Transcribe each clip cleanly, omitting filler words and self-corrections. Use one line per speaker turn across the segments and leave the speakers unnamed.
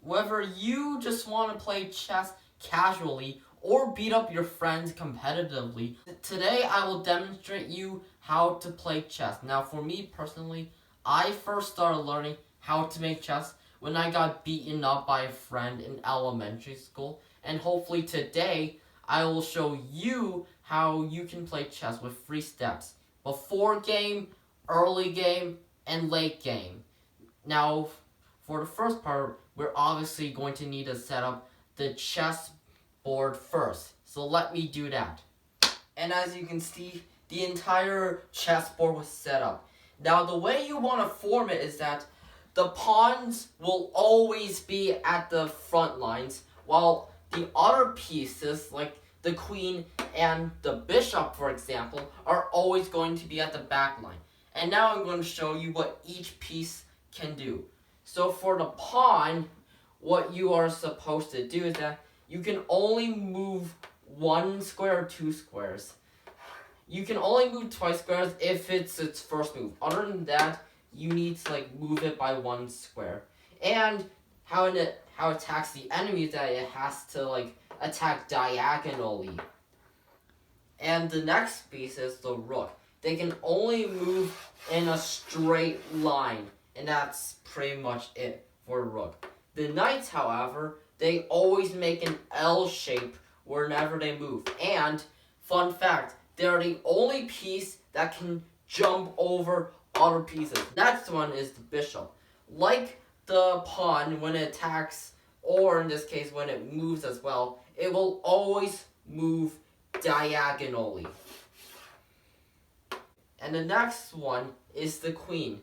Whether you just want to play chess casually or beat up your friends competitively, today I will demonstrate you how to play chess. Now for me personally, I first started learning how to make chess when I got beaten up by a friend in elementary school, and hopefully today I will show you how you can play chess with 3 steps: before game, early game, and late game. Now, for the first part, we're obviously going to need to set up the chess board first. So let me do that. And as you can see, the entire chessboard was set up. Now, the way you want to form it is that the pawns will always be at the front lines, while the other pieces, like the queen and the bishop, for example, are always going to be at the back line. And now I'm going to show you what each piece can do. So for the pawn, what you are supposed to do is that you can only move 1 square or 2 squares. You can only move 2 squares if it's its first move. Other than that, you need to move it by 1 square. And how it attacks the enemy is that it has to attack diagonally. And the next piece is the rook. They can only move in a straight line, and that's pretty much it for the rook. The knights, however, they always make an L shape whenever they move. And, fun fact, they're the only piece that can jump over other pieces. Next one is the bishop. Like the pawn, when it attacks, or in this case when it moves as well, it will always move diagonally. And the next one is the queen.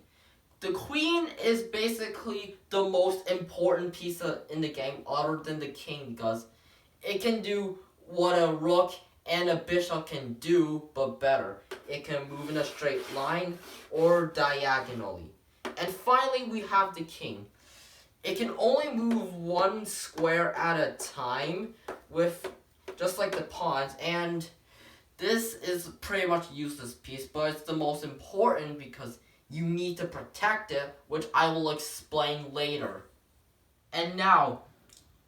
The queen is basically the most important piece in the game other than the king, because it can do what a rook and a bishop can do, but better. It can move in a straight line or diagonally. And finally, we have the king. It can only move 1 square at a time, with just like the pawns, and this is pretty much a useless piece, but it's the most important because you need to protect it, which I will explain later. And now,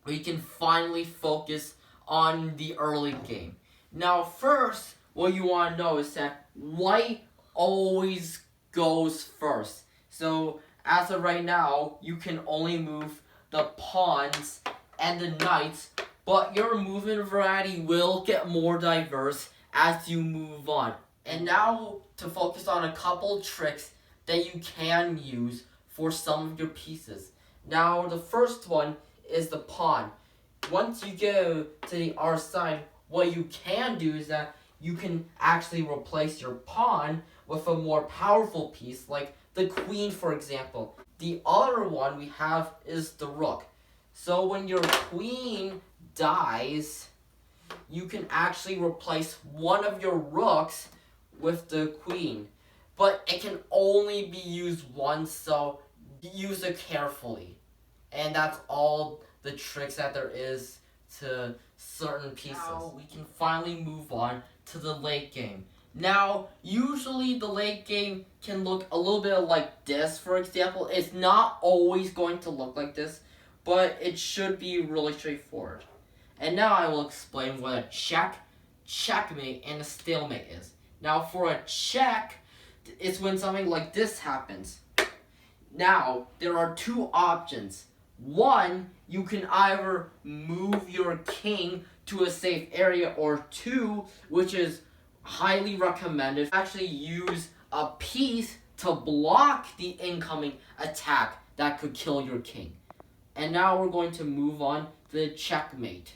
we can finally focus on the early game. Now first, what you want to know is that white always goes first. So, as of right now, you can only move the pawns and the knights, but your movement variety will get more diverse as you move on. And now, to focus on a couple tricks that you can use for some of your pieces. Now, the first one is the pawn. Once you get to the other side, what you can do is that you can actually replace your pawn with a more powerful piece, like the queen, for example. The other one we have is the rook. So when your queen dies, you can actually replace one of your rooks with the queen. But it can only be used once, so use it carefully. And that's all the tricks that there is to certain pieces. Now we can finally move on to the late game. Now, usually the late game can look a little bit like this, for example. It's not always going to look like this, but it should be really straightforward. And now I will explain what a check, checkmate, and a stalemate is. Now, for a check, it's when something like this happens. Now, there are 2 options. One, you can either move your king to a safe area, or 2, which is highly recommended, actually use a piece to block the incoming attack that could kill your king. And now we're going to move on to the checkmate.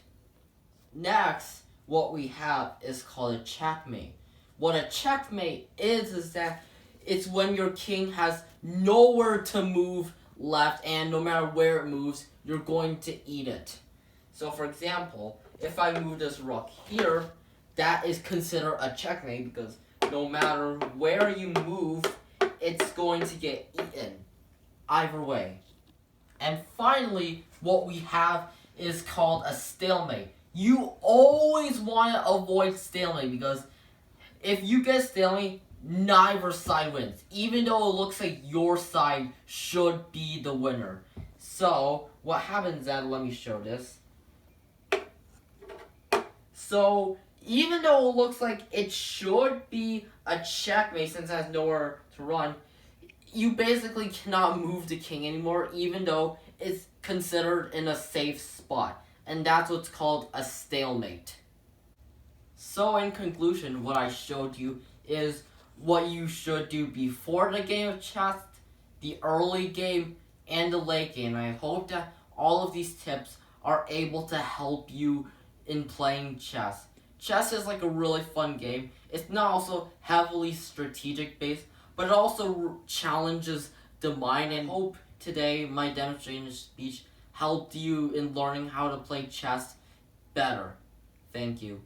Next, what we have is called a checkmate. What a checkmate is that it's when your king has nowhere to move left, and no matter where it moves, you're going to eat it. So for example, if I move this rook here, that is considered a checkmate because no matter where you move, it's going to get eaten. Either way. And finally, what we have is called a stalemate. You always want to avoid stalemate because if you get stalemate, neither side wins, even though it looks like your side should be the winner. So, what happens then, let me show this. So, even though it looks like it should be a checkmate since it has nowhere to run, you basically cannot move the king anymore, even though it's considered in a safe spot. And that's what's called a stalemate. So in conclusion, what I showed you is what you should do before the game of chess, the early game, and the late game. I hope that all of these tips are able to help you in playing chess. Chess is like a really fun game. It's not also heavily strategic based, but it also challenges the mind. And I hope today my demonstration speech helped you in learning how to play chess better. Thank you.